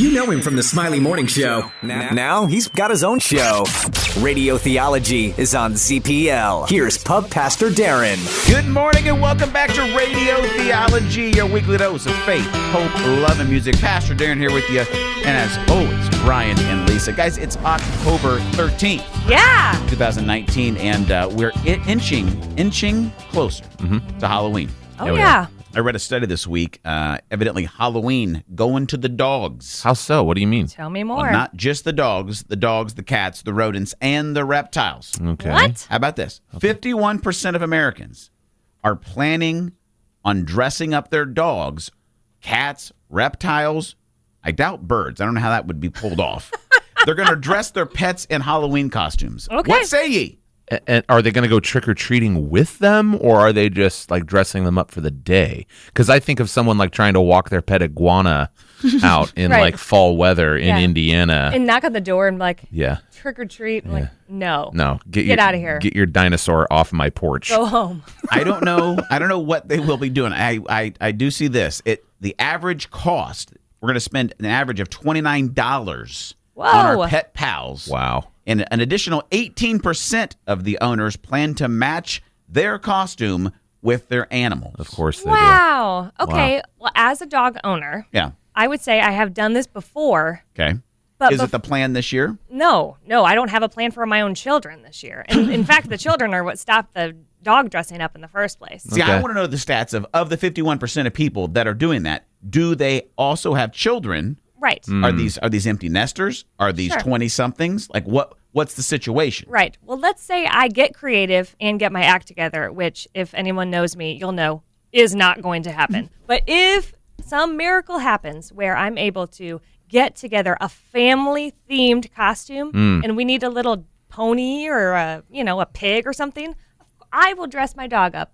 You know him from the Smiley Morning Show. Now he's got his own show. Radio Theology is on ZPL. Here's Pub Pastor Darren. Good morning and welcome back to Radio Theology, your weekly dose of faith, hope, love, and music. Pastor Darren here with you. And as always, Brian and Lisa. Guys, it's October 13th. Yeah. 2019, and we're inching closer to Halloween. Oh, yeah. I read a study this week, evidently Halloween going to the dogs. How so? What do you mean? Tell me more. Well, not just the dogs, the cats, the rodents, and the reptiles. Okay. What? How about this? 51% of Americans are planning on dressing up their dogs, cats, reptiles. I doubt birds. I don't know how that would be pulled off. They're going to dress their pets in Halloween costumes. Okay. What say ye? And are they going to go trick-or-treating with them, or are they just like dressing them up for the day? Because I think of someone like trying to walk their pet iguana out in Right. like fall weather in Indiana. And knock on the door and like, Yeah. trick or treat. I'm like, no. No. Get out of here. Get your dinosaur off my porch. Go home. I don't know. I don't know what they will be doing. I do see this. The average cost, we're going to spend an average of $29 on our Whoa. pet pals. Wow. And an additional 18% of the owners plan to match their costume with their animals. Of course they Wow. Okay. Well, as a dog owner, Yeah. I would say I have done this before. Okay. But Is it the plan this year? No, I don't have a plan for my own children this year. And in fact, the children are what stopped the dog dressing up in the first place. See, I Okay. want to know the stats of the 51% of people that are doing that. Do they also have children? Right. Are these empty nesters? Are these Sure. 20-somethings? Like what's the situation? Right. Well, let's say I get creative and get my act together, which, if anyone knows me, you'll know is not going to happen. But if some miracle happens where I'm able to get together a family-themed costume and we need a little pony or a pig or something, I will dress my dog up.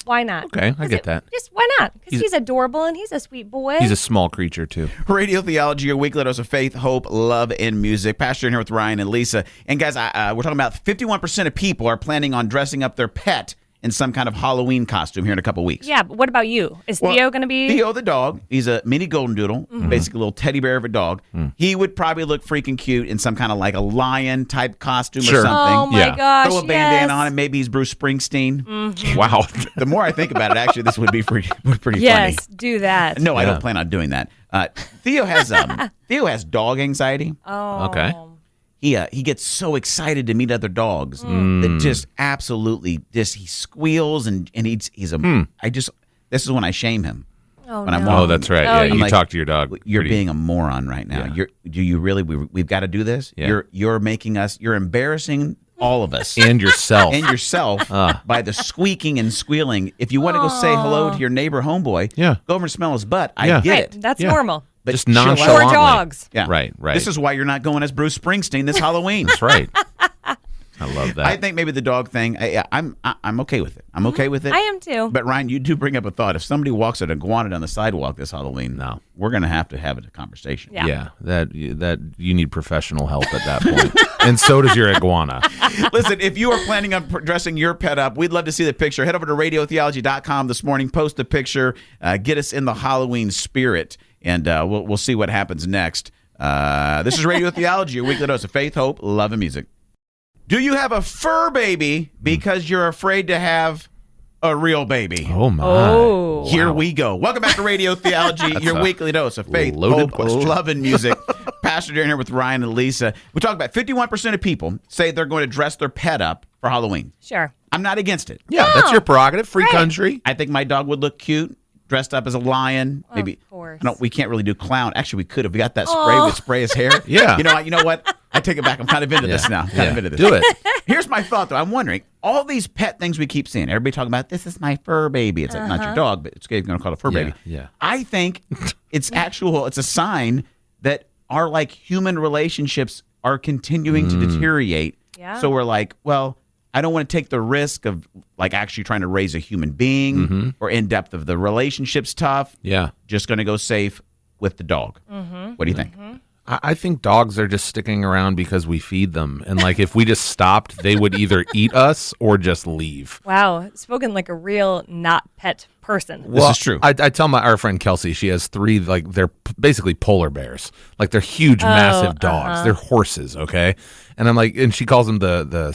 Why not? Okay, I get that. Just why not? Because he's adorable and he's a sweet boy. He's a small creature, too. Radio Theology, your weekly dose of faith, hope, love, and music. Pastor in here with Ryan and Lisa. And guys, we're talking about 51% of people are planning on dressing up their pet in some kind of Halloween costume here in a couple weeks. Yeah, but what about you? Is Theo going to be? Theo the dog, he's a mini golden doodle, basically a little teddy bear of a dog. He would probably look freaking cute in some kind of like a lion type costume Sure. or something. Oh my Yeah. gosh! Throw a bandana on it. Maybe he's Bruce Springsteen. Wow. The more I think about it, actually, this would be pretty Yes, funny. do that. No, I Yeah. don't plan on doing that. Theo has dog anxiety. Oh. Okay. He gets so excited to meet other dogs that just absolutely he squeals and this is when I shame him. Oh, When I'm no. walking. Oh, that's right. Oh, Yeah, you I'm like, talk to your dog. You're pretty- being a moron right now. Yeah. Do you really? We've got to do this. Yeah. You're making us. You're embarrassing all of us And yourself. and yourself by the squeaking and squealing. If you want to go say hello to your neighbor homeboy, Yeah. go over and smell his butt. I Yeah. get Right, it. that's Yeah. normal. But Just chill out. nonchalantly. For dogs. Yeah. Right. This is why you're not going as Bruce Springsteen this Halloween. That's right. I love that. I think maybe the dog thing. I'm okay with it. I'm okay with it. I am too. But Ryan, you do bring up a thought. If somebody walks an iguana down the sidewalk this Halloween, No. we're going to have a conversation. Yeah. Yeah, that you need professional help at that point. And so does your iguana. Listen, if you are planning on dressing your pet up, we'd love to see the picture. Head over to radiotheology.com this morning. Post a picture. Get us in the Halloween spirit, and we'll see what happens next. This is Radio Theology, your weekly dose of faith, hope, love, and music. Do you have a fur baby because you're afraid to have a real baby? Oh my. Oh. Here we go. Welcome back to Radio Theology, your a weekly dose of faith, loaded hope, question. love, and music. Pastor Darren here with Ryan and Lisa. We talk about 51% of people say they're going to dress their pet up for Halloween. Sure. I'm not against it. Yeah, that's your prerogative. Free Right. country. I think my dog would look cute dressed up as a lion. Maybe. Of course. We can't really do clown. Actually, we could if we got that spray. We'd spray his hair. Yeah. You know what? I take it back. I'm kind of into this now. Kind of into this. Do it. Here's my thought, though. I'm wondering, all these pet things we keep seeing, everybody talking about, this is my fur baby. It's not your dog, but it's going to call it a fur baby. Yeah. I think it's a sign that our like human relationships are continuing to deteriorate. Yeah. So we're like, well, I don't want to take the risk of like actually trying to raise a human being or in depth of the relationship's tough. Yeah. Just going to go safe with the dog. What do you think? I think dogs are just sticking around because we feed them. And like if we just stopped, they would either eat us or just leave. Wow. Spoken like a real not pet person. This is true. I tell our friend Kelsey, she has 3, like, they're basically polar bears. Like, they're huge, massive dogs. They're horses, okay? And I'm like, and she calls them the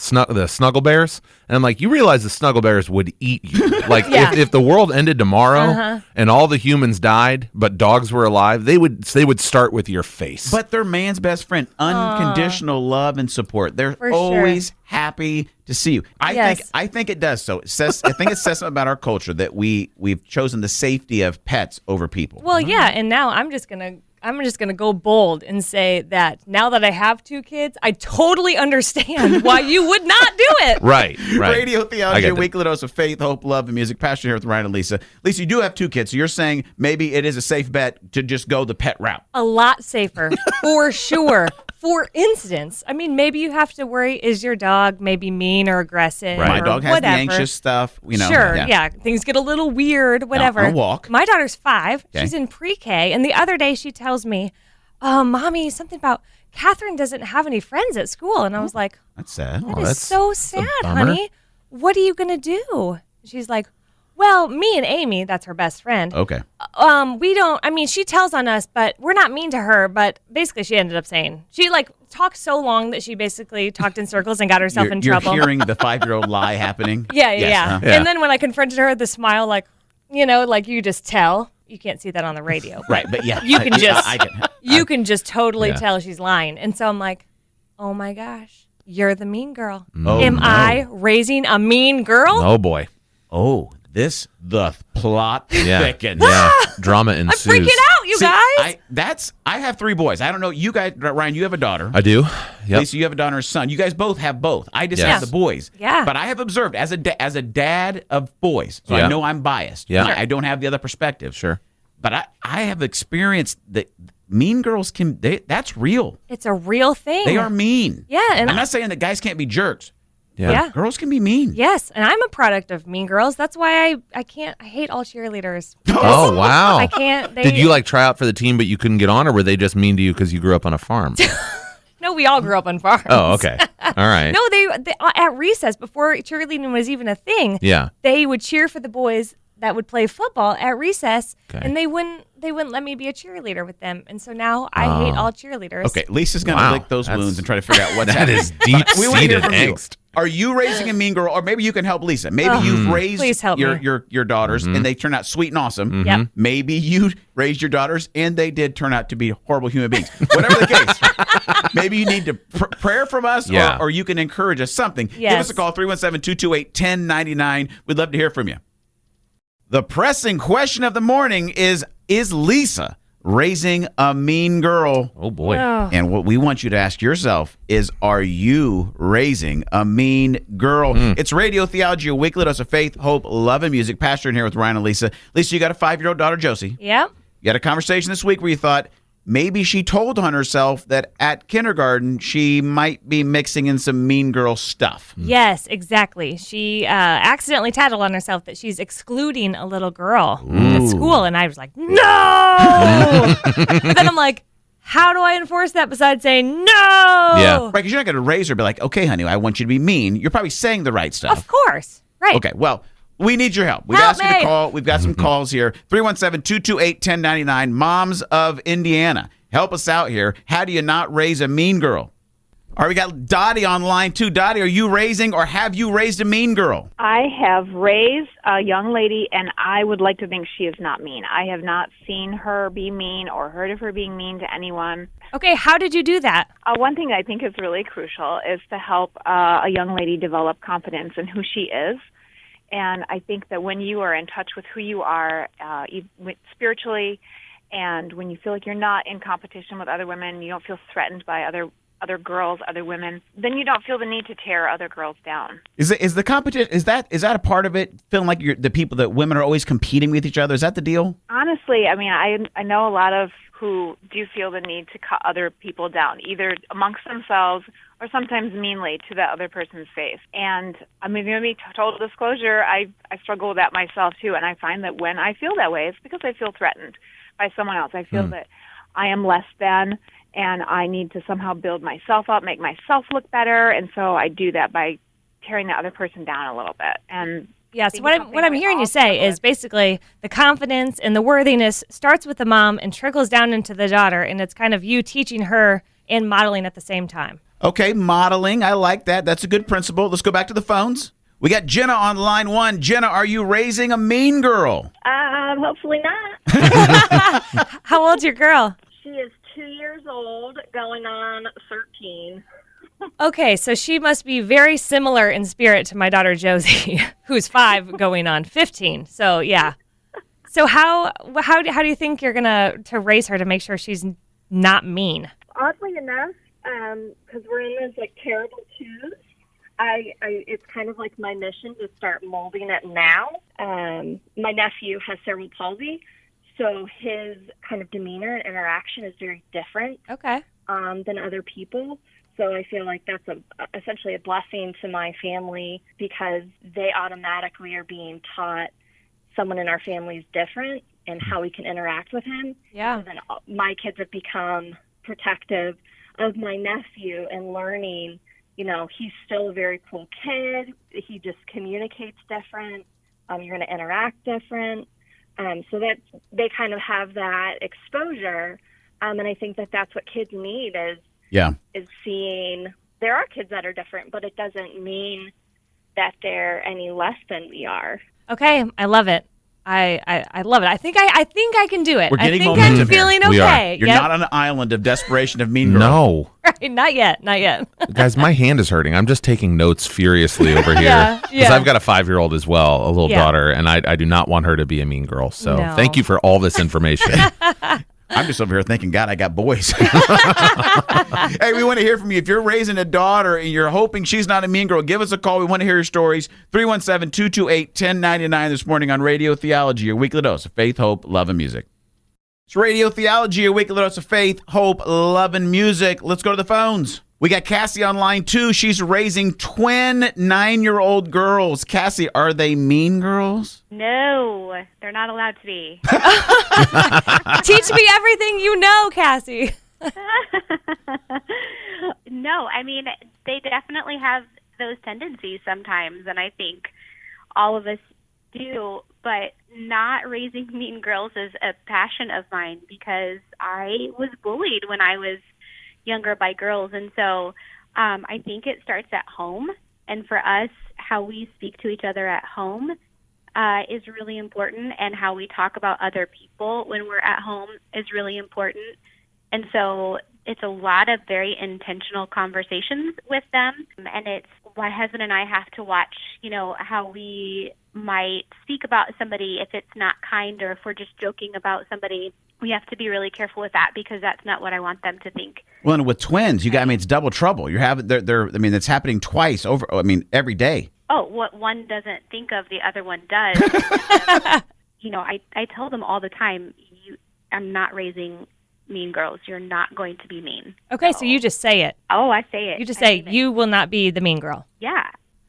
snuggle bears. And I'm like, you realize the snuggle bears would eat you. Like, if the world ended tomorrow and all the humans died, but dogs were alive, they would start with your face. But they're man's best friend. Unconditional love and support. They're always happy to see you. I think it does. So I think it says something about our culture that we've chosen the safety of pets over people. Well, yeah, and now I'm just gonna go bold and say that now that I have 2 kids, I totally understand why you would not do it. Right. Radio Theology, a weekly dose of faith, hope, love, and music. Pastor here with Ryan and Lisa. Lisa, you do have 2 kids, so you're saying maybe it is a safe bet to just go the pet route. A lot safer, for sure. For instance, I mean, maybe you have to worry, is your dog maybe mean or aggressive? Right. My dog has whatever. the anxious stuff. Sure, yeah. Things get a little weird, whatever. On a walk. My daughter's 5. Okay. She's in pre-K. And the other day she tells me, Mommy, something about Catherine doesn't have any friends at school. And I was like, that's sad. That is so sad, honey. What are you going to do? She's like, well, me and Amy, that's her best friend. Okay. We don't, I mean, she tells on us, but we're not mean to her. But basically, she ended up saying, she like talked so long that she basically talked in circles and got herself in trouble. You're hearing the 5-year-old lie happening? Yeah. Yeah. And then when I confronted her, the smile, like, like you just tell. You can't see that on the radio. Right, but yeah. You can you can just totally tell she's lying. And so I'm like, oh my gosh, you're the mean girl. Am I raising a mean girl? Oh, boy. Oh, the plot thickens. Yeah, drama ensues. I'm freaking out, you guys. I have 3 boys. I don't know. You guys, Ryan, you have a daughter. I do. Yep. Lisa, you have a daughter and a son. You guys both have both. I just have the boys. Yeah. But I have observed as a dad of boys, so I know I'm biased. Yeah. I don't have the other perspective. Sure. But I have experienced that mean girls that's real. It's a real thing. They are mean. Yeah. And I'm not saying that guys can't be jerks. Yeah. Girls can be mean. Yes, and I'm a product of mean girls. That's why I hate all cheerleaders. Oh, wow. I can't. Did you try out for the team but you couldn't get on, or were they just mean to you because you grew up on a farm? No, we all grew up on farms. Oh, okay. All right. No, they at recess, before cheerleading was even a thing, they would cheer for the boys that would play football at recess, and they wouldn't let me be a cheerleader with them. And so now I hate all cheerleaders. Okay, Lisa's going to lick those wounds and try to figure out what's that happening. Is deep-seated angst. Are you raising a mean girl? Or maybe you can help Lisa. Maybe you've raised your daughters and they turn out sweet and awesome. Yep. Maybe you raised your daughters and they did turn out to be horrible human beings. Whatever the case, maybe you need to prayer from us or you can encourage us something. Yes. Give us a call, 317-228-1099. We'd love to hear from you. The pressing question of the morning is Lisa raising a mean girl? Oh, boy. Oh. And what we want you to ask yourself is, are you raising a mean girl? It's Radio Theology, a weekly dose of faith, hope, love, and music. Pastor in here with Ryan and Lisa. Lisa, you got a 5-year-old daughter, Josie. Yep. You had a conversation this week where you thought maybe she told on herself that at kindergarten she might be mixing in some mean girl stuff. Yes, exactly. She accidentally tattled on herself that she's excluding a little girl at school. And I was like, no! Then I'm like, how do I enforce that besides saying no? Yeah. Right, because you're not going to raise her and be like, okay, honey, I want you to be mean. You're probably saying the right stuff. Of course. Right. Okay, well, we need your help. We've asked you to call. We've got some calls here. 317-228-1099. Moms of Indiana. Help us out here. How do you not raise a mean girl? All right, we got Dottie on line too. Dottie, are you raising or have you raised a mean girl? I have raised a young lady, and I would like to think she is not mean. I have not seen her be mean or heard of her being mean to anyone. Okay, how did you do that? One thing I think is really crucial is to help a young lady develop confidence in who she is. And I think that when you are in touch with who you are spiritually, and when you feel like you're not in competition with other women, you don't feel threatened by other girls, other women, then you don't feel the need to tear other girls down. Is the competition, is that a part of it? Feeling like the people that women are always competing with each other? Is that the deal? Honestly, I mean, I know a lot of who do feel the need to cut other people down, either amongst themselves or sometimes meanly to that other person's face. And I mean, to be total disclosure, I struggle with that myself too. And I find that when I feel that way, it's because I feel threatened by someone else. I feel that I am less than, and I need to somehow build myself up, make myself look better. And so I do that by tearing the other person down a little bit. And Yeah, so Being what something I'm we hearing all you say struggle is with. basically the confidence and the worthiness starts with the mom and trickles down into the daughter, and it's kind of you teaching her and modeling at the same time. Okay, modeling. I like that. That's a good principle. Let's go back to the phones. We got Jenna on line 1. Jenna, are you raising a mean girl? Hopefully not. How old's your girl? She is 2 years old, going on 13. Okay, so she must be very similar in spirit to my daughter Josie, who's 5 going on 15. So, yeah. So how do you think you're going to raise her to make sure she's not mean? Oddly enough, because we're in those like terrible twos, it's kind of like my mission to start molding it now. My nephew has cerebral palsy, so his kind of demeanor and interaction is very different Okay. than other people. So I feel like that's essentially a blessing to my family because they automatically are being taught someone in our family is different and how we can interact with him. Yeah. So then my kids have become protective of my nephew and learning, he's still a very cool kid. He just communicates different. You're going to interact different. So that they kind of have that exposure. And I think that that's what kids need is seeing there are kids that are different, but it doesn't mean that they're any less than we are. Okay, I love it. I love it. I think I can do it. We're getting I think momentum I'm feeling here. We are. okay. You're not on an island of desperation of mean girl. No. Right, not yet. Guys, my hand is hurting. I'm just taking notes furiously over here. Yeah, Because yeah. I've got a 5-year-old as well, a little Yeah. daughter, and I do not want her to be a mean girl. So No. thank you for all this information. I'm just over here thinking, God, I got boys. Hey, we want to hear from you. If you're raising a daughter and you're hoping she's not a mean girl, give us a call. We want to hear your stories. 317-228-1099 this morning on Radio Theology, your weekly dose of faith, hope, love, and music. It's Radio Theology, your weekly dose of faith, hope, love, and music. Let's go to the phones. We got Cassie on line 2. She's raising twin 9-year-old girls. Cassie, are they mean girls? No, they're not allowed to be. Teach me everything you know, Cassie. No, I mean, they definitely have those tendencies sometimes, and I think all of us do, but not raising mean girls is a passion of mine because I was bullied when I was younger by girls, and so I think it starts at home, and for us, how we speak to each other at home is really important, and how we talk about other people when we're at home is really important. And so it's a lot of very intentional conversations with them. And it's my husband and I have to watch, how we might speak about somebody if it's not kind or if we're just joking about somebody. We have to be really careful with that because that's not what I want them to think. Well, and with twins, it's double trouble. You're having, it's happening twice over, every day. Oh, what one doesn't think of, the other one does. I tell them all the time, I'm not raising mean girls. You're not going to be mean. Okay, so you just say it. Oh, I say it. You just I say, mean it. you will not be the mean girl. Yeah.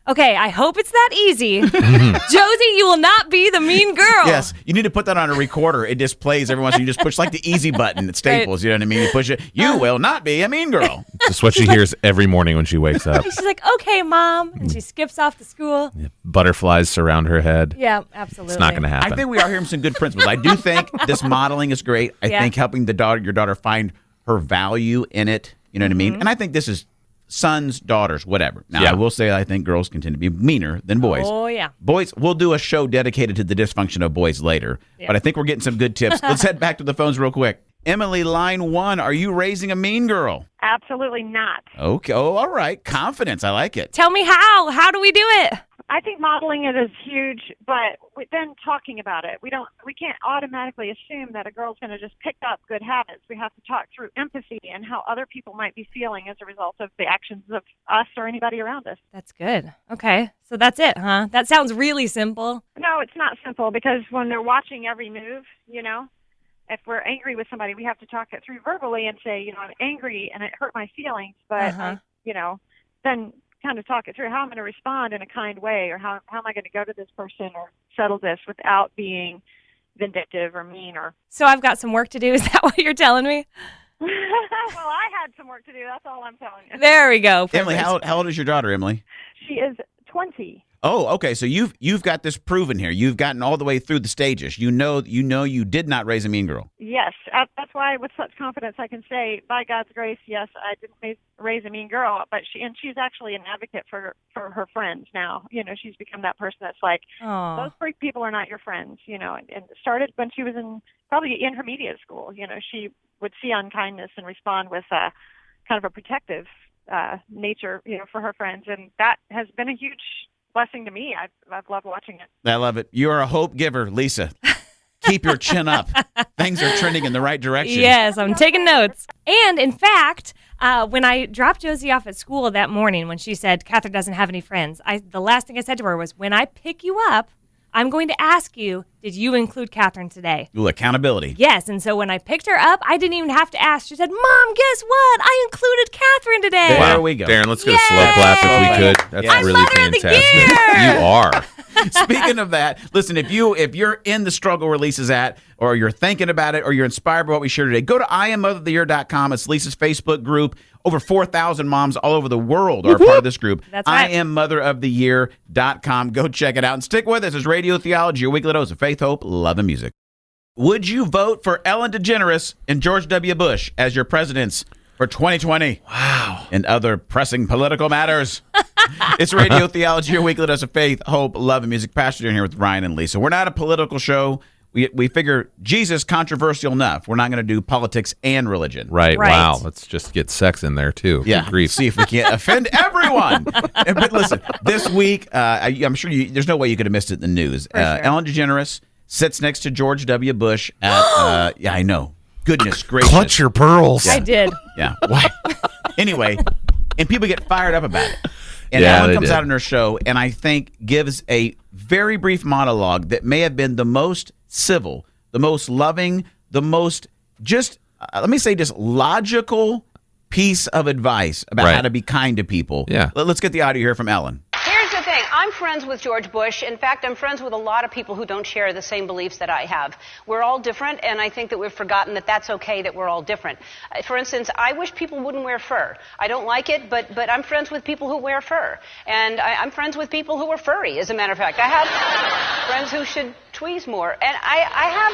Okay, I hope it's that easy. Josie, you will not be the mean girl. Yes, you need to put that on a recorder. It just plays every once in a while. You just push like the easy button at Staples. You know what I mean? You push it. You will not be a mean girl. That's what she hears every morning when she wakes up. She's like, okay, Mom. And she skips off to school. Butterflies surround her head. Yeah, absolutely. It's not going to happen. I think we are hearing some good principles. I do think this modeling is great. I think helping your daughter find her value in it. You know what I mean? And I think this is sons, daughters, whatever. Now, I will say I think girls can tend to be meaner than boys. Oh, yeah. Boys, we'll do a show dedicated to the dysfunction of boys later. But I think we're getting some good tips. Let's head back to the phones real quick. Emily, line 1, are you raising a mean girl? Absolutely not. Okay. Oh, all right. Confidence. I like it. Tell me how. How do we do it? I think modeling it is huge, but then talking about it, we can't automatically assume that a girl's going to just pick up good habits. We have to talk through empathy and how other people might be feeling as a result of the actions of us or anybody around us. That's good. Okay. So that's it, huh? That sounds really simple. No, it's not simple because when they're watching every move, if we're angry with somebody, we have to talk it through verbally and say, I'm angry and it hurt my feelings, but, then kind of talk it through how I'm going to respond in a kind way or how am I going to go to this person or settle this without being vindictive or mean or... So I've got some work to do. Is that what you're telling me? Well, I had some work to do. That's all I'm telling you. There we go. Emily, Perfect. how old is your daughter, Emily? She is 20. Oh, okay. So you've got this proven here. You've gotten all the way through the stages. You know you did not raise a mean girl. Yes, that's why with such confidence I can say, by God's grace, yes, I didn't raise a mean girl. But she's actually an advocate for her friends now. She's become that person that's like, those freak people are not your friends. And it started when she was in probably intermediate school. She would see unkindness and respond with kind of a protective nature, for her friends, and that has been a huge blessing to me. I've loved watching it. I love it. You're a hope giver, Lisa. Keep your chin up. Things are trending in the right direction. Yes, I'm taking notes. And in fact, when I dropped Josie off at school that morning, when she said Catherine doesn't have any friends, the last thing I said to her was, when I pick you up, I'm going to ask you, did you include Catherine today? Ooh, accountability. Yes, and so when I picked her up, I didn't even have to ask. She said, Mom, guess what? I included Catherine today. There we go. Darren, let's get a slow clap if we could. That's Yes. really Mother of the fantastic. Year. You are. Speaking of that, listen, if you're in the struggle where Lisa's at, or you're thinking about it, or you're inspired by what we shared today, go to IamMotherOfTheYear.com. It's Lisa's Facebook group. Over 4,000 moms all over the world are a part of this group. That's right. IamMotherOfTheYear.com. Go check it out. And stick with us. It's Radio Theology, your weekly dose of faith, hope, love, and music. Would you vote for Ellen DeGeneres and George W. Bush as your presidents for 2020? Wow. And other pressing political matters. It's Radio Theology, your weekly dose of faith, hope, love, and music. Pastor Darren here with Ryan and Lisa. We're not a political show. We figure Jesus controversial enough. We're not going to do politics and religion. Right. Right. Wow. Let's just get sex in there, too. Yeah. Good grief. See if we can't offend everyone. But listen, this week, I'm sure there's no way you could have missed it in the news. For sure. Ellen DeGeneres sits next to George W. Bush at, yeah, I know. Goodness gracious. Clutch your pearls. I did. Yeah. Why? Anyway, and people get fired up about it. And Yeah, Ellen they comes did. out on her show and I think gives a very brief monologue that may have been the most civil, the most loving, the most just, let me say, just logical piece of advice about Right. how to be kind to people. Yeah. Let's get the audio here from Ellen. Here's the thing. I'm friends with George Bush. In fact, I'm friends with a lot of people who don't share the same beliefs that I have. We're all different, and I think that we've forgotten that that's okay, that we're all different. For instance, I wish people wouldn't wear fur. I don't like it, but I'm friends with people who wear fur. And I'm friends with people who are furry, as a matter of fact. I have friends who should tweeze more. And I have,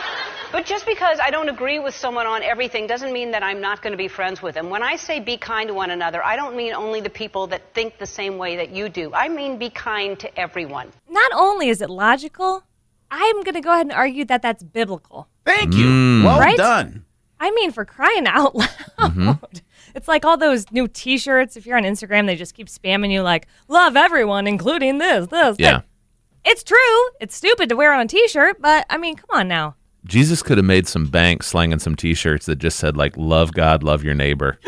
but just because I don't agree with someone on everything doesn't mean that I'm not going to be friends with them. When I say be kind to one another, I don't mean only the people that think the same way that you do. I mean be kind to everyone. Not only is it logical, I'm going to go ahead and argue that that's biblical. Thank you. Well Right? done. I mean, for crying out loud. It's like all those new T-shirts. If you're on Instagram, they just keep spamming you like, love everyone, including this. Yeah. It's true. It's stupid to wear on a T-shirt, but, I mean, come on now. Jesus could have made some bank slanging some T-shirts that just said, like, love God, love your neighbor.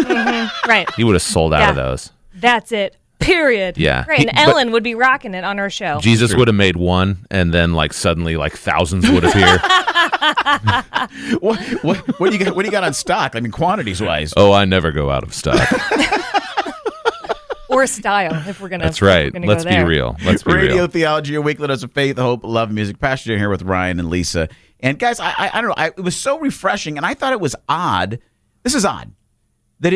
Right. He would have sold out of Yeah. those. That's it. Period. Yeah. Right, and But- Ellen would be rocking it on her show. Jesus would have made one, and then, like, suddenly, like, thousands would appear. What do you got on stock? I mean, quantities wise. Oh, I never go out of stock. Or style, if we're going to That's right. go Let's be there. real. Let's be Radio real. Theology, your weekly dose of faith, hope, love, and music. Pastor Jay here with Ryan and Lisa. And guys, I don't know. It was so refreshing, and I thought it was odd. This is odd that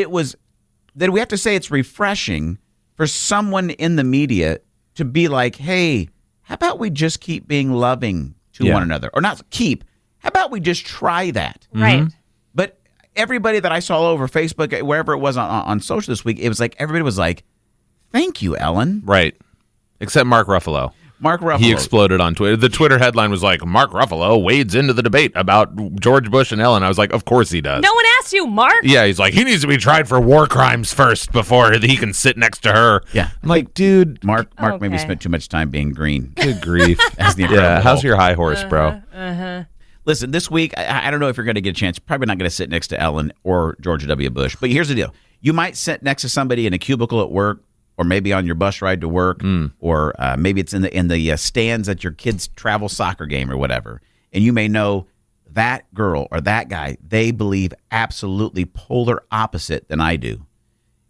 that we have to say it's refreshing for someone in the media to be like, "Hey, how about we just keep being loving to Yeah. one another, or not keep? How about we just try that?" Right. But everybody that I saw all over Facebook, wherever it was on social this week, it was like everybody was like, "Thank you, Ellen." Right. Except Mark Ruffalo. Mark Ruffalo. He exploded on Twitter. The Twitter headline was like, Mark Ruffalo wades into the debate about George Bush and Ellen. I was like, of course he does. No one asked you, Mark. Yeah, he's like, he needs to be tried for war crimes first before he can sit next to her. Yeah. I'm like, dude, Mark maybe Okay. spent too much time being green. good grief. As the Incredible Yeah, how's Hulk. your high horse, bro? Listen, this week, I don't know if you're going to get a chance. Probably not going to sit next to Ellen or George W. Bush. But here's the deal. You might sit next to somebody in a cubicle at work, or maybe on your bus ride to work, or maybe it's in the stands at your kid's travel soccer game or whatever. And you may know that girl or that guy, they believe absolutely polar opposite than I do.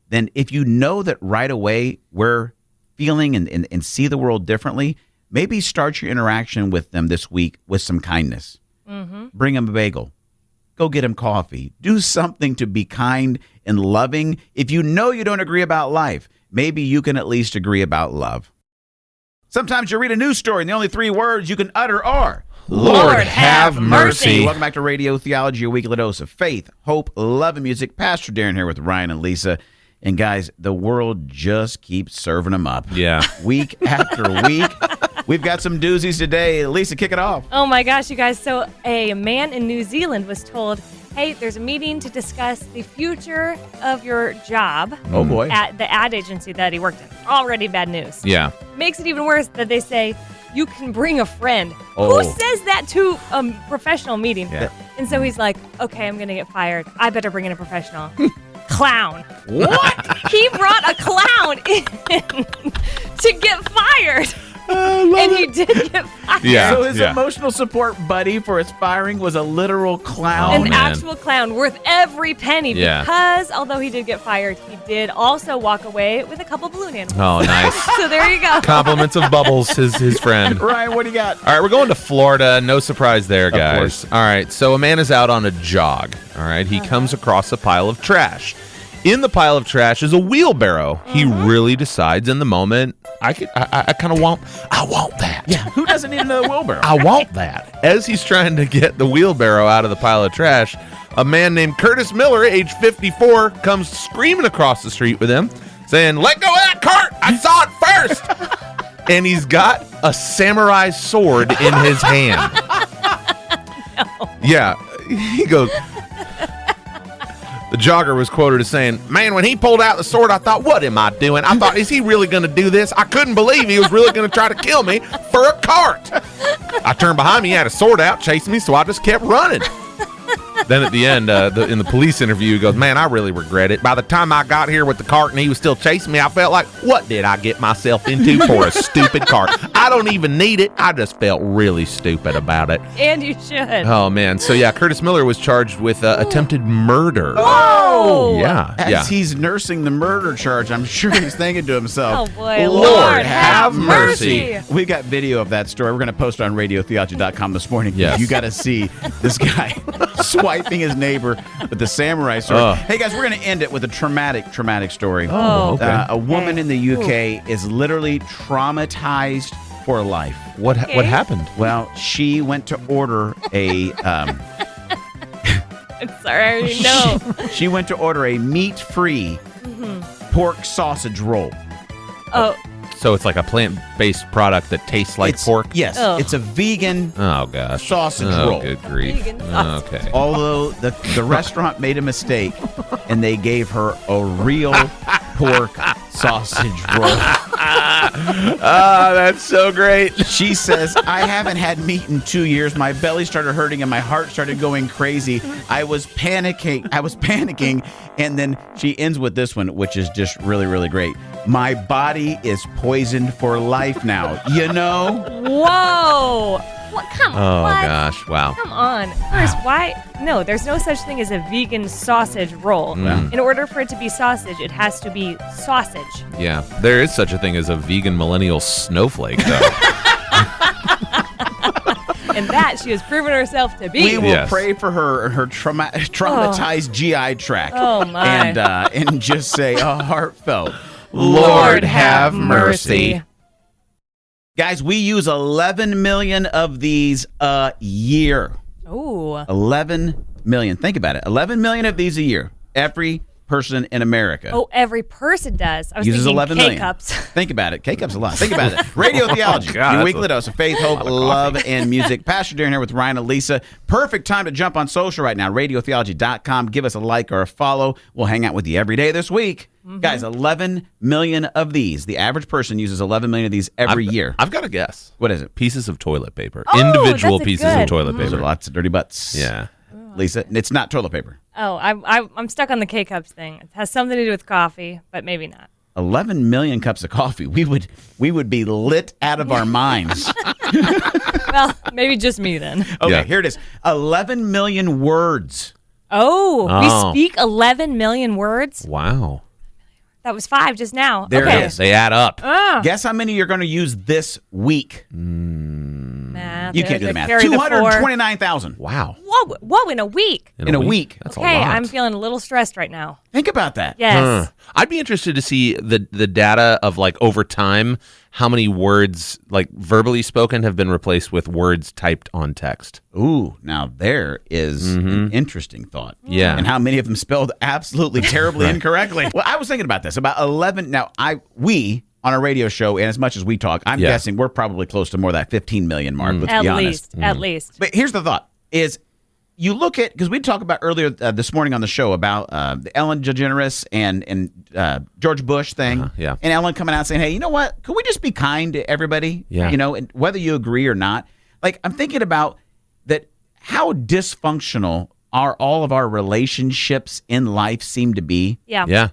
Then if you know that right away we're feeling and see the world differently, maybe start your interaction with them this week with some kindness. Bring them a bagel. Go get them coffee. Do something to be kind and loving. If you know you don't agree about life, maybe you can at least agree about love. Sometimes you read a news story and the only 3 words you can utter are, Lord have mercy. Welcome back to Radio Theology, your weekly dose of faith, hope, love, and music. Pastor Darren here with Ryan and Lisa. And guys, the world just keeps serving them up. Yeah. Week after week. We've got some doozies today. Lisa, kick it off. Oh my gosh, you guys. So a man in New Zealand was told, hey, there's a meeting to discuss the future of your job. Oh boy. At the ad agency that he worked in. Already bad news. Yeah. Makes it even worse that they say, you can bring a friend. Oh. Who says that to a professional meeting? Yeah. And so he's like, okay, I'm going to get fired. I better bring in a professional. Clown. What? He brought a clown in to get fired. And he did get fired. Yeah. So his emotional support buddy for his firing was a literal clown. An man. actual clown worth every penny Yeah. because although he did get fired, he did also walk away with a couple balloon animals. Oh, nice. So there you go. Compliments of Bubbles, his friend. Ryan, what do you got? All right, we're going to Florida. No surprise there, guys. course. All right, so a man is out on a jog. All right, he comes across a pile of trash. In the pile of trash is a wheelbarrow. He really decides in the moment, I kind of want that. Yeah, who doesn't need another wheelbarrow? I want that. As he's trying to get the wheelbarrow out of the pile of trash, a man named Curtis Miller, age 54, comes screaming across the street with him, saying, "Let go of that cart! I saw it first!" And he's got a samurai sword in his hand. Yeah, he goes... The jogger was quoted as saying, "Man, when he pulled out the sword, I thought, what am I doing? I thought, is he really going to do this? I couldn't believe he was really going to try to kill me for a cart. I turned behind me, he had a sword out, chasing me, so I just kept running." Then at the end, in the police interview, he goes, "Man, I really regret it. By the time I got here with the cart and he was still chasing me, I felt like, what did I get myself into for a stupid cart? I don't even need it. I just felt really stupid about it." And you should. Oh, man. So, yeah, Curtis Miller was charged with attempted murder. Oh! Yeah. As he's nursing the murder charge, I'm sure he's thinking to himself, Oh, boy. Lord, have mercy. We got video of that story. We're going to post it on radiotheology.com this morning. Yes. You got to see this guy swiping his neighbor with the samurai sword. Oh. Hey, guys, we're going to end it with a traumatic story. Oh, okay. A woman in the UK is literally traumatized for life. What happened? Well, she went to order a... I'm sorry, I already know. She went to order a meat-free pork sausage roll. Oh, So it's like a plant-based product that tastes like pork? Yes, Ugh. it's a vegan Oh, gosh. sausage roll. Good grief. Vegan sausage. Okay. Although the restaurant made a mistake and they gave her a real pork sausage roll. Ah, that's so great. She says, "I haven't had meat in 2 years. My belly started hurting and my heart started going crazy. I was panicking. And then she ends with this one, which is just really, really great. My body is poisoned for life now. You know?" whoa. What? Come on. Oh, What? gosh. Wow. Come on. First, why? No, there's no such thing as a vegan sausage roll. Mm. In order for it to be sausage, it has to be sausage. Yeah. There is such a thing as a vegan millennial snowflake, though. And that she has proven herself to be. We will Yes. pray for her traumatized GI tract. Oh, my. And just say a heartfelt, Lord have mercy. Guys, we use 11 million of these a year. Ooh. 11 million. Think about it. 11 million of these a year. Every person in America. Oh, every person does. I was uses thinking 11 million. K-cups. Think about it. K-cups a lot. Think about it. Radio Theology, God, your that's weekly dose of faith, hope, love, and music. Pastor Darren here with Ryan and Lisa. Perfect time to jump on social right now. radiotheology.com. Give us a like or a follow. We'll hang out with you every day this week. Guys, 11 million of these. The average person uses 11 million of these every year. I've got a guess. What is it? Pieces of toilet paper. Oh, Individual that's a pieces good. of toilet Those are paper. lots of dirty butts. Yeah. Lisa, it's not toilet paper. Oh, I'm stuck on the K-cups thing. It has something to do with coffee, but maybe not. 11 million cups of coffee. We would be lit out of our minds. Well, maybe just me then. Okay, Yeah. here it is. 11 million words. Oh, Oh. we speak 11 million words? Wow. That was 5 just now. There okay. it is. They add up. Ah, Guess how many you're going to use this week? math. math. You there. can't do the Like, math. carry the 229,000. Wow. Whoa, in a week. In a week. That's Okay, a lot. I'm feeling a little stressed right now. Think about that. Yes. I'd be interested to see the data of like over time, how many words like verbally spoken have been replaced with words typed on text. Ooh, now there is an interesting thought. Yeah. And how many of them spelled absolutely terribly incorrectly. Well, I was thinking about this. About 11. Now, we on a radio show, and as much as we talk, I'm guessing we're probably close to more of that 15 million mark, let's be honest. At least. But here's the thought is you look at, because we talked about earlier this morning on the show about the Ellen DeGeneres and George Bush thing. Yeah. And Ellen coming out saying, hey, you know what? Could we just be kind to everybody? Yeah. You know, and whether you agree or not. Like, I'm thinking about that, how dysfunctional are all of our relationships in life seem to be. Yeah. Yeah.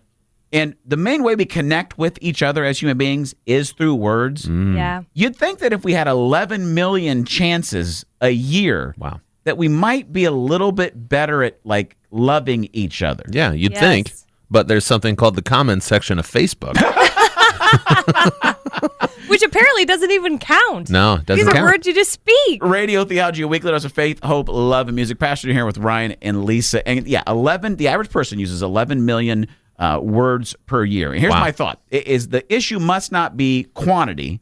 And the main way we connect with each other as human beings is through words. Yeah. You'd think that if we had 11 million chances a year, Wow. that we might be a little bit better at like loving each other. Yeah, you'd Yes. think. But there's something called the comments section of Facebook. Which apparently doesn't even count. No, it doesn't These are count. words you just speak. Radio Theology, a weekly dose of faith, hope, love, and music. Pastor here with Ryan and Lisa. And yeah, 11. The average person uses 11 million words per year. And here's Wow. my thought: is the issue must not be quantity;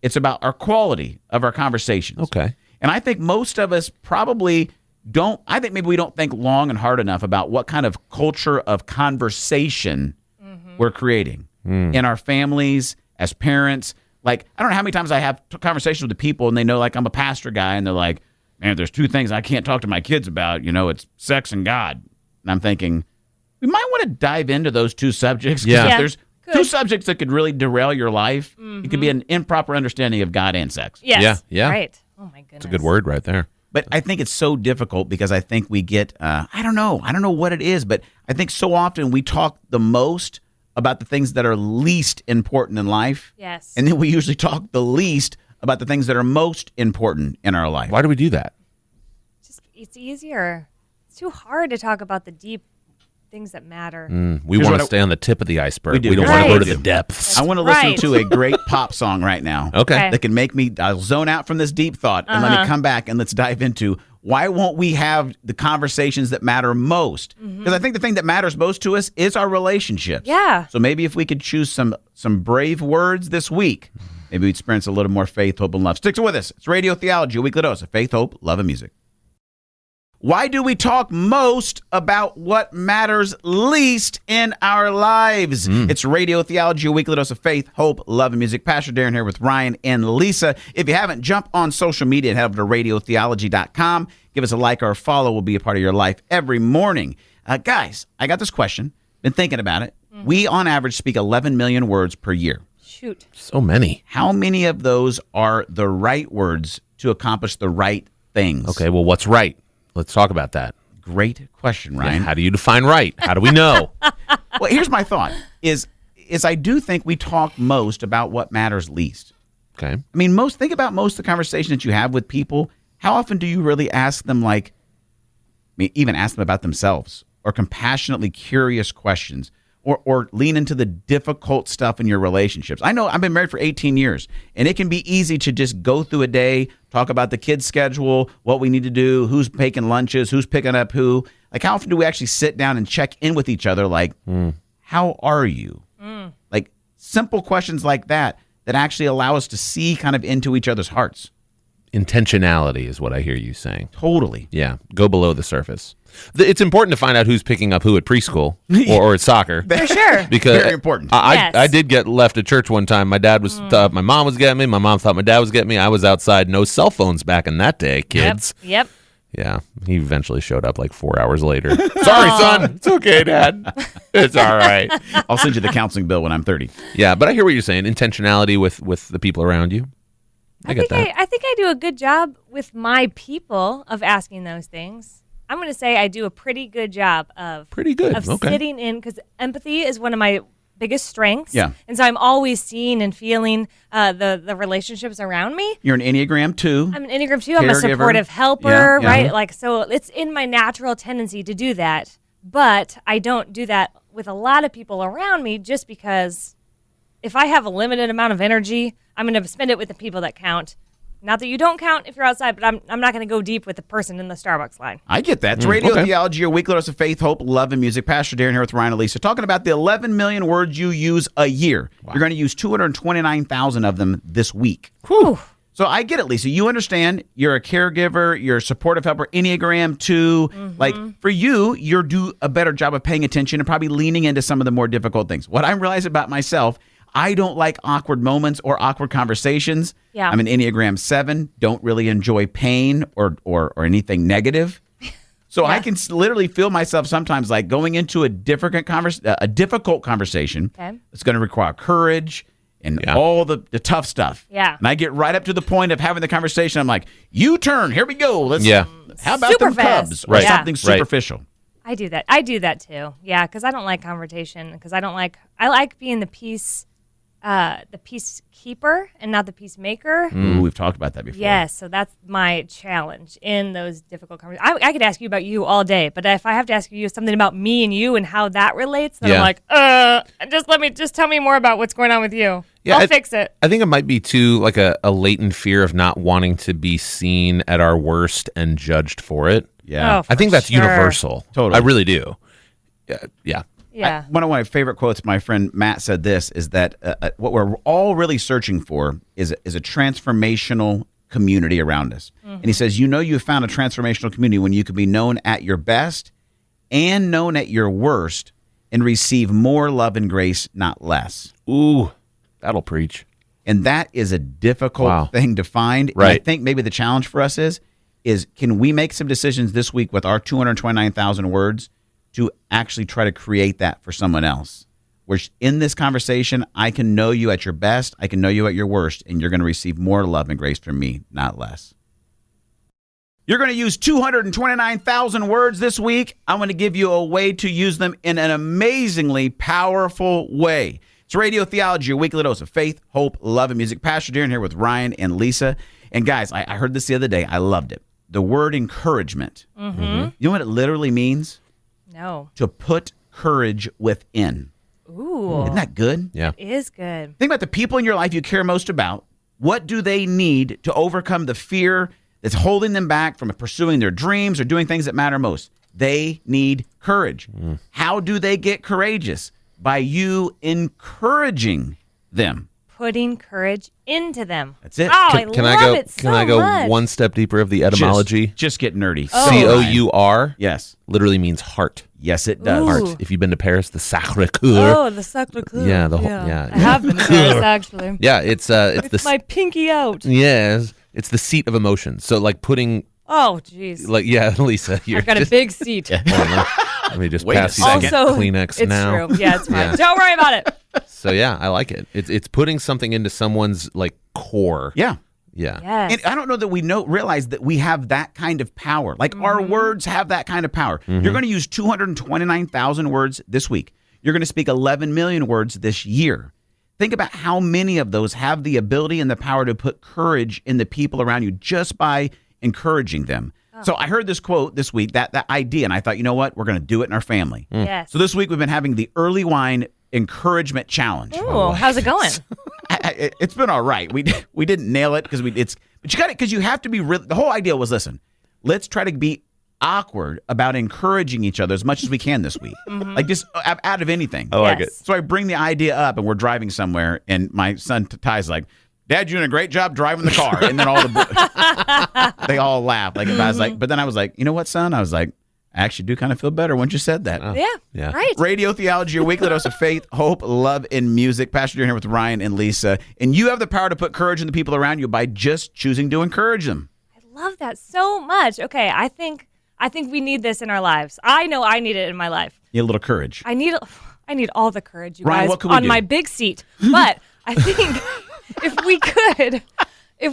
it's about our quality of our conversations. Okay. And I think most of us probably don't. I think maybe we don't think long and hard enough about what kind of culture of conversation we're creating in our families as parents. Like, I don't know how many times I have conversations with the people and they know, like, I'm a pastor guy, and they're like, man, there's two things I can't talk to my kids about. You know, it's sex and God. And I'm thinking, we might want to dive into those two subjects. 'Cause Yeah. if there's Good. two subjects that could really derail your life, it could be an improper understanding of God and sex. Yes. Yeah, yeah. Right. Oh my goodness. It's a good word right there. But I think it's so difficult because I think we get, I don't know what it is, but I think so often we talk the most about the things that are least important in life. Yes. And then we usually talk the least about the things that are most important in our life. Why do we do that? It's easier. It's too hard to talk about the deep things that matter. We Here's want what to I- stay on the tip of the iceberg. We do. We don't Here's want to what go I to the do. depths. I want to listen Right. to a great pop song right now. Okay. That can make me, I'll zone out from this deep thought and let me come back and let's dive into why won't we have the conversations that matter most? Because I think the thing that matters most to us is our relationships. Yeah. So maybe if we could choose some brave words this week, maybe we'd experience a little more faith, hope, and love. Stick with us. It's Radio Theology, a weekly dose of faith, hope, love, and music. Why do we talk most about what matters least in our lives? It's Radio Theology, a weekly dose of faith, hope, love, and music. Pastor Darren here with Ryan and Lisa. If you haven't, jump on social media and head over to radiotheology.com. Give us a like or a follow. We'll be a part of your life every morning. Guys, I got this question. Been thinking about it. We, on average, speak 11 million words per year. Shoot. So many. How many of those are the right words to accomplish the right things? Okay, well, what's right? Let's talk about that. Great question, Yeah, Ryan. how do you define right? How do we know? Well, here's my thought: is I do think we talk most about what matters least. Okay. I mean, think about most of the conversation that you have with people. How often do you really ask them, like, I mean, even ask them about themselves, or compassionately curious questions, or lean into the difficult stuff in your relationships? I know I've been married for 18 years, and it can be easy to just go through a day, talk about the kids' schedule, what we need to do, who's making lunches, who's picking up who. Like, how often do we actually sit down and check in with each other? Like, how are you? Like, simple questions like that actually allow us to see kind of into each other's hearts. Intentionality is what I hear you saying. Totally. Yeah, go below the surface. It's important to find out who's picking up who at preschool or at soccer. For sure. Because Very important. Yes. I did get left at church one time. My dad was, my mom was getting me. My mom thought my dad was getting me. I was outside. No cell phones back in that day, kids. Yep. Yeah, he eventually showed up like 4 hours later. Sorry, son. It's okay, Dad. It's all right. I'll send you the counseling bill when I'm 30. Yeah, but I hear what you're saying. Intentionality with the people around you. I get that. I think I do a good job with my people of asking those things. I'm going to say I do a pretty good job of Pretty good. of Okay. sitting in, because empathy is one of my biggest strengths. Yeah. And so I'm always seeing and feeling the relationships around me. You're an Enneagram 2. I'm an Enneagram 2. I'm a Caregiver. supportive helper, Yeah, yeah. right? Like, so it's in my natural tendency to do that. But I don't do that with a lot of people around me, just because if I have a limited amount of energy, I'm going to spend it with the people that count. Not that you don't count if you're outside, but I'm not going to go deep with the person in the Starbucks line. I get that. It's Radio Theology, your weekly dose of faith, hope, love, and music. Pastor Darren here with Ryan and Lisa, talking about the 11 million words you use a year. Wow. You're going to use 229,000 of them this week. Whew. So I get it, Lisa. You understand. You're a caregiver. You're a supportive helper. Enneagram 2. Like, for you do a better job of paying attention and probably leaning into some of the more difficult things. What I realize about myself, I don't like awkward moments or awkward conversations. Yeah. I'm an Enneagram 7. Don't really enjoy pain or anything negative. So I can literally feel myself sometimes like going into a difficult conversation. Okay. It's going to require courage and all the tough stuff. Yeah. And I get right up to the point of having the conversation. I'm like, you turn. Here we go. How about super them fast. Cubs? Or something superficial. I do that. I do that too. Yeah, because I don't like confrontation. Because I like being the peacekeeper and not the peacemaker. Ooh, we've talked about that before. Yes, so that's my challenge in those difficult conversations. I could ask you about you all day, but if I have to ask you something about me and you and how that relates, then I'm like, just tell me more about what's going on with you. Yeah, I'll fix it. I think it might be too like a latent fear of not wanting to be seen at our worst and judged for it. Yeah, I think that's universal. Totally, I really do. Yeah. Yeah. One of my favorite quotes, my friend Matt said this, is that what we're all really searching for is a transformational community around us. And he says, you found a transformational community when you can be known at your best and known at your worst and receive more love and grace, not less. Ooh, that'll preach. And that is a difficult thing to find. Right. And I think maybe the challenge for us is can we make some decisions this week with our 229,000 words to actually try to create that for someone else? Where in this conversation, I can know you at your best, I can know you at your worst, and you're going to receive more love and grace from me, not less. You're going to use 229,000 words this week. I'm going to give you a way to use them in an amazingly powerful way. It's Radio Theology, your weekly dose of faith, hope, love, and music. Pastor Darren here with Ryan and Lisa. And guys, I heard this the other day. I loved it. The word encouragement. You know what it literally means? No. To put courage within. Ooh. Isn't that good? Yeah. It is good. Think about the people in your life you care most about. What do they need to overcome the fear that's holding them back from pursuing their dreams or doing things that matter most? They need courage. How do they get courageous? By you encouraging them. Putting courage into them. That's it. Oh, Can I go one step deeper of the etymology? Just get nerdy. C-O-U-R. Yes. Literally means heart. Yes, it does. Heart. If you've been to Paris, the Sacré-Cœur. Oh, the Sacré-Cœur. Yeah, the whole. Yeah. I have been to Paris, actually. Yeah, it's my pinky out. Yes, it's the seat of emotion. So like putting. Oh, jeez. Like Lisa, I've got a big seat. Let me just pass you also, some Kleenex now. It's true. Yeah, it's fine. Don't worry about it. So yeah, I like it. It's putting something into someone's like core. Yeah. Yeah. Yes. And I don't know that we realize that we have that kind of power. Like our words have that kind of power. You're going to use 229,000 words this week. You're going to speak 11 million words this year. Think about how many of those have the ability and the power to put courage in the people around you just by encouraging them. So I heard this quote this week, that idea, and I thought, you know what? We're going to do it in our family. Yes. So this week we've been having the early wine encouragement challenge. Ooh, how's it going? It's been all right. We didn't nail it but you got it because you have to be the whole idea was, listen, let's try to be awkward about encouraging each other as much as we can this week. Like just out of anything. I like it. So I bring the idea up and we're driving somewhere and my son Ty's like, Dad, you're doing a great job driving the car. And then they all laugh. Like, I was like, but then I was like, you know what, son? I was like, I actually do kind of feel better once you said that. Yeah. Right. Radio Theology, your weekly dose of faith, hope, love, and music. Pastor, you're here with Ryan and Lisa. And you have the power to put courage in the people around you by just choosing to encourage them. I love that so much. Okay, I think we need this in our lives. I know I need it in my life. You need a little courage. I need all the courage, you Ryan, guys, what can we on do? my big seat. But I think if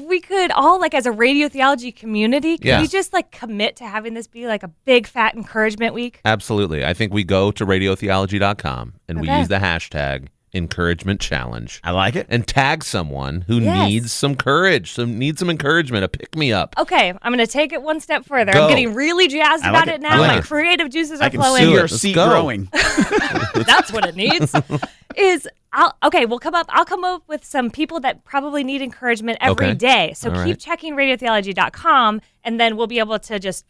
we could all, like, as a Radio Theology community, could we just like commit to having this be like a big fat encouragement week? Absolutely. I think we go to radiotheology.com and we use the hashtag encouragement challenge. I like it. And tag someone who needs some courage, needs some encouragement, a pick me up. Okay, I'm going to take it one step further. Go. I'm getting really jazzed about it now. My creative juices are flowing. I can see your seat growing. That's what it needs. We'll come up. I'll come up with some people that probably need encouragement every day. So keep checking radiotheology.com, and then we'll be able to just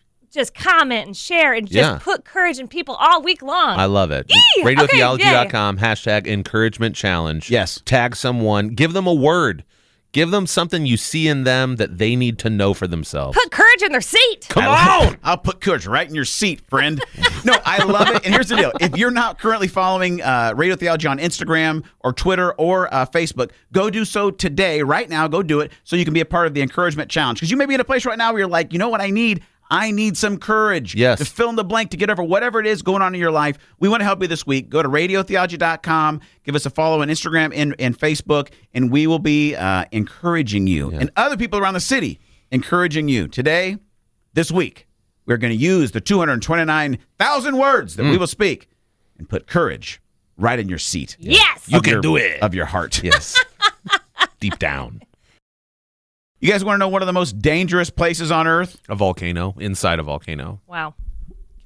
comment and share and just put courage in people all week long. I love it. Yee! Radiotheology.com, hashtag encouragement challenge. Yes. Tag someone. Give them a word. Give them something you see in them that they need to know for themselves. Put courage in their seat. Come on. I'll put courage right in your seat, friend. No, I love it. And here's the deal. If you're not currently following Radio Theology on Instagram or Twitter or Facebook, go do so today, right now. Go do it so you can be a part of the encouragement challenge. Because you may be in a place right now where you're like, you know what I need? I need some courage to fill in the blank to get over whatever it is going on in your life. We want to help you this week. Go to radiotheology.com, give us a follow on Instagram and Facebook, and we will be encouraging you. And other people around the city encouraging you. Today, this week, we're going to use the 229,000 words that we will speak and put courage right in your seat. Yes! You can do it. Of your heart. Yes. Deep down. You guys want to know one of the most dangerous places on earth? A volcano, inside a volcano. Wow.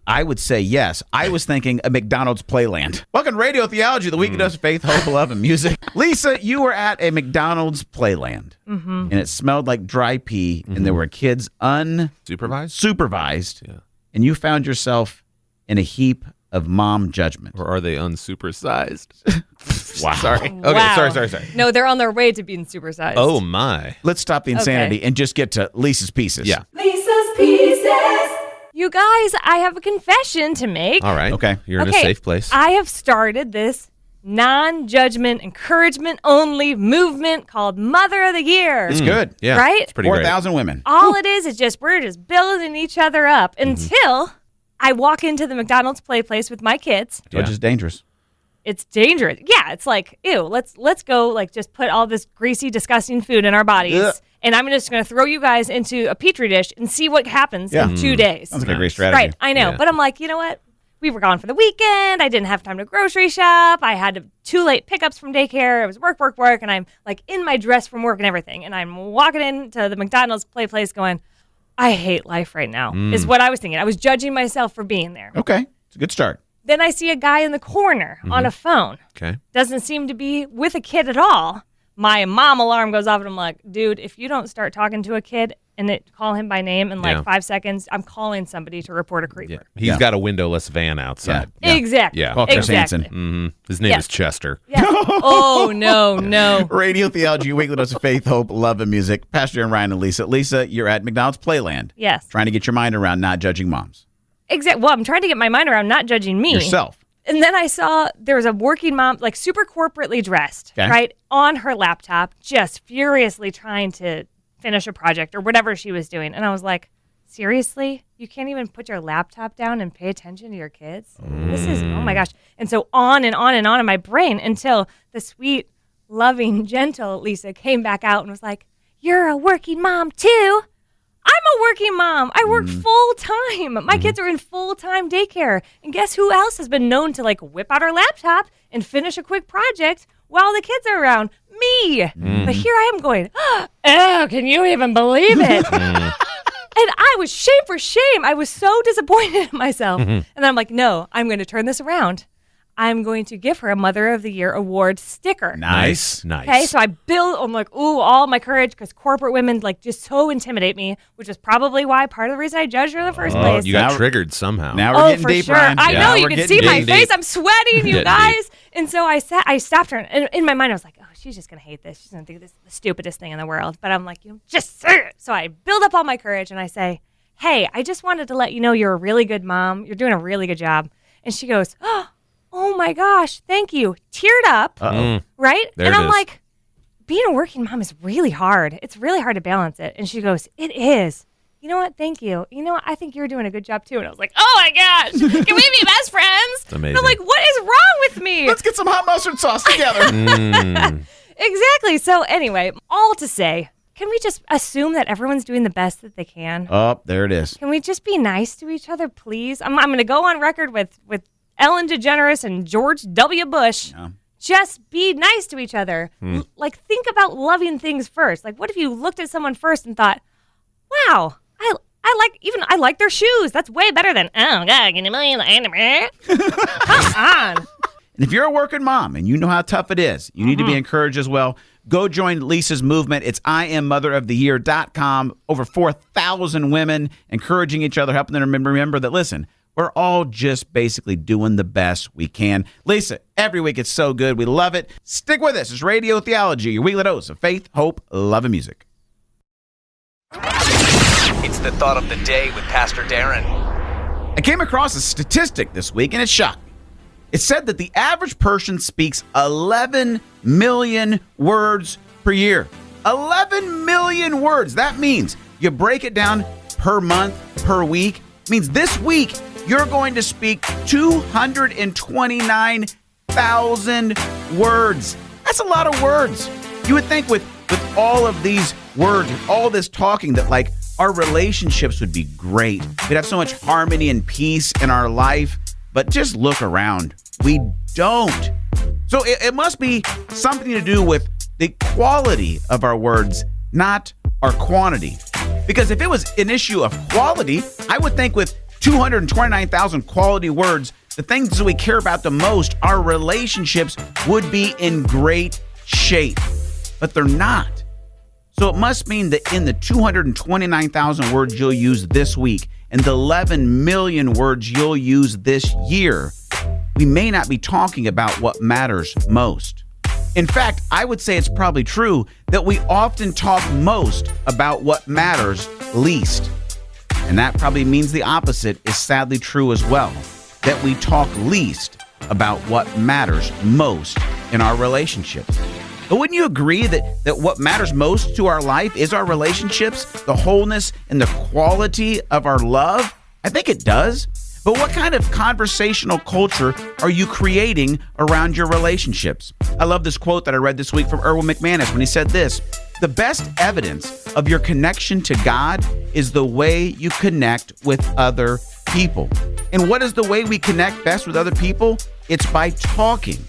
I would say yes. I was thinking a McDonald's Playland. Welcome to Radio Theology, the week that does faith, hope, love, and music. Lisa, you were at a McDonald's Playland, and it smelled like dry pee, and there were kids unsupervised, and you found yourself in a heap of mom judgment. Or are they unsupersized? Wow. Sorry. Okay, Wow. sorry. No, they're on their way to being supersized. Oh, my. Let's stop the insanity and just get to Lisa's pieces. Yeah. Lisa's Pieces. You guys, I have a confession to make. All right. Okay. You're in a safe place. I have started this non-judgment, encouragement-only movement called Mother of the Year. It's good. Yeah. Right? It's pretty great. 4,000 women. All it is just we're just building each other up until I walk into the McDonald's play place with my kids. Which is dangerous. It's dangerous. Yeah, it's like, ew, let's go like just put all this greasy, disgusting food in our bodies. Ugh. And I'm just going to throw you guys into a petri dish and see what happens in 2 days. Sounds like a great strategy. Right, I know. Yeah. But I'm like, you know what? We were gone for the weekend. I didn't have time to grocery shop. I had 2 late pickups from daycare. It was work. And I'm like in my dress from work and everything. And I'm walking into the McDonald's play place going, I hate life right now, is what I was thinking. I was judging myself for being there. Okay. It's a good start. Then I see a guy in the corner on a phone. Okay. Doesn't seem to be with a kid at all. My mom alarm goes off and I'm like, dude, if you don't start talking to a kid and call him by name in like 5 seconds, I'm calling somebody to report a creeper. Yeah. He's got a windowless van outside. Yeah. Exactly. Yeah. Call Chris exactly. Hansen. His name is Chester. Yeah. Oh, no. Radio Theology, weekly dose of faith, hope, love, and music. Pastor and Ryan and Lisa. Lisa, you're at McDonald's Playland. Yes. Trying to get your mind around not judging moms. Exactly. Well, I'm trying to get my mind around not judging me. Yourself. And then I saw there was a working mom, like super corporately dressed, right, on her laptop, just furiously trying to finish a project or whatever she was doing. And I was like, seriously? You can't even put your laptop down and pay attention to your kids? This is, oh my gosh. And so on and on and on in my brain until the sweet, loving, gentle Lisa came back out and was like, you're a working mom too. I'm a working mom. I work full time. My kids are in full-time daycare. And guess who else has been known to like whip out her laptop and finish a quick project while the kids are around? Me. But here I am going, oh, can you even believe it? And I was shame for shame. I was so disappointed in myself. And then I'm like, no, I'm going to turn this around. I'm going to give her a Mother of the Year award sticker. Nice. Okay, so I'm like, ooh, all my courage, because corporate women like just so intimidate me, which is probably why part of the reason I judged her in the first place. You got triggered somehow. Now we're getting for deep, sure. Ryan. I know, you we're can getting see my deep. face. I'm sweating, you Getting guys. And so I stopped her, and in my mind I was like, oh, she's just going to hate this. She's going to think this is the stupidest thing in the world. But I'm like, just say it. So I build up all my courage, and I say, hey, I just wanted to let you know you're a really good mom. You're doing a really good job. And she goes, oh my gosh, thank you. Teared up, right? There and it I'm is. like, being a working mom is really hard. It's really hard to balance it. And she goes, it is. You know what? Thank you. You know what? I think you're doing a good job too. And I was like, oh my gosh, can we be best friends? It's amazing. And I'm like, what is wrong with me? Let's get some hot mustard sauce together. Exactly. So anyway, all to say, can we just assume that everyone's doing the best that they can? Oh, there it is. Can we just be nice to each other, please? I'm going to go on record with Ellen DeGeneres and George W. Bush. Yeah. Just be nice to each other. Like, think about loving things first. Like, what if you looked at someone first and thought, wow, I like their shoes. That's way better than, oh, God, can you believe that? Come on. And if you're a working mom and you know how tough it is, you need to be encouraged as well. Go join Lisa's movement. It's IamMotherOfTheYear.com. Over 4,000 women encouraging each other, helping them remember that, listen, we're all just basically doing the best we can. Lisa, every week it's so good. We love it. Stick with us. It's Radio Theology, your weekly dose of faith, hope, love, and music. It's the thought of the day with Pastor Darren. I came across a statistic this week, and it shocked me. It said that the average person speaks 11 million words per year. 11 million words. That means you break it down per month, per week. It means this week you're going to speak 229,000 words. That's a lot of words. You would think with all of these words, all this talking, that like our relationships would be great. We'd have so much harmony and peace in our life. But just look around. We don't. So it must be something to do with the quality of our words, not our quantity. Because if it was an issue of quality, I would think with 229,000 quality words, the things that we care about the most, our relationships, would be in great shape. But they're not. So it must mean that in the 229,000 words you'll use this week and the 11 million words you'll use this year, we may not be talking about what matters most. In fact, I would say it's probably true that we often talk most about what matters least. And that probably means the opposite is sadly true as well, that we talk least about what matters most in our relationships. But wouldn't you agree that what matters most to our life is our relationships, the wholeness and the quality of our love? I think it does. But what kind of conversational culture are you creating around your relationships? I love this quote that I read this week from Erwin McManus when he said this: "The best evidence of your connection to God is the way you connect with other people." And what is the way we connect best with other people? It's by talking.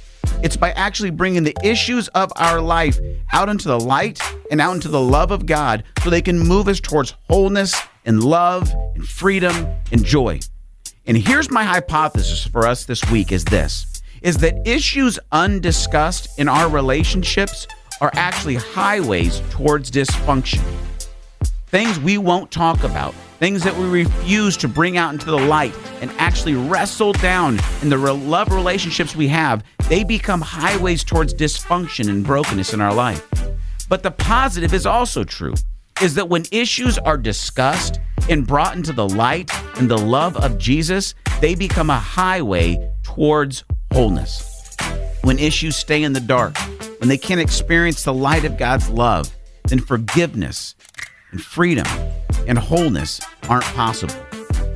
It's by actually bringing the issues of our life out into the light and out into the love of God so they can move us towards wholeness and love and freedom and joy. And here's my hypothesis for us this week is that issues undiscussed in our relationships are actually highways towards dysfunction. Things we won't talk about, things that we refuse to bring out into the light and actually wrestle down in the love relationships we have, they become highways towards dysfunction and brokenness in our life. But the positive is also true, is that when issues are discussed and brought into the light and the love of Jesus, they become a highway towards wholeness. When issues stay in the dark, when they can't experience the light of God's love, then forgiveness and freedom and wholeness aren't possible.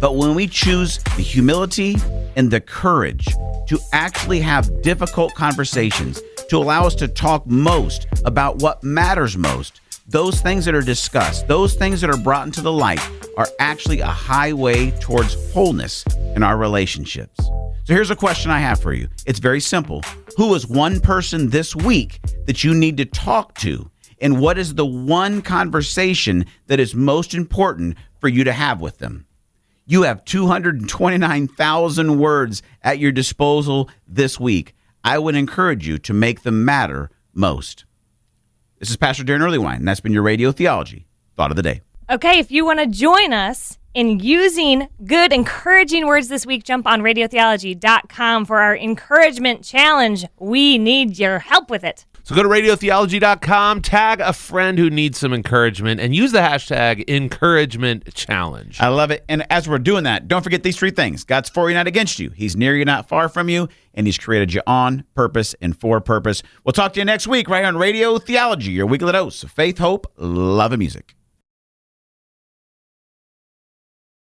But when we choose the humility and the courage to actually have difficult conversations, to allow us to talk most about what matters most, those things that are discussed, those things that are brought into the light are actually a highway towards wholeness in our relationships. So here's a question I have for you. It's very simple. Who is one person this week that you need to talk to? And what is the one conversation that is most important for you to have with them? You have 229,000 words at your disposal this week. I would encourage you to make them matter most. This is Pastor Darren Earlywine, and that's been your Radio Theology Thought of the Day. Okay, if you want to join us in using good, encouraging words this week, jump on radiotheology.com for our encouragement challenge. We need your help with it. So go to radiotheology.com, tag a friend who needs some encouragement, and use the hashtag encouragement challenge. I love it. And as we're doing that, don't forget these three things. God's for you, not against you. He's near you, not far from you. And he's created you on purpose and for purpose. We'll talk to you next week right on Radio Theology, your weekly dose of faith, hope, love, and music.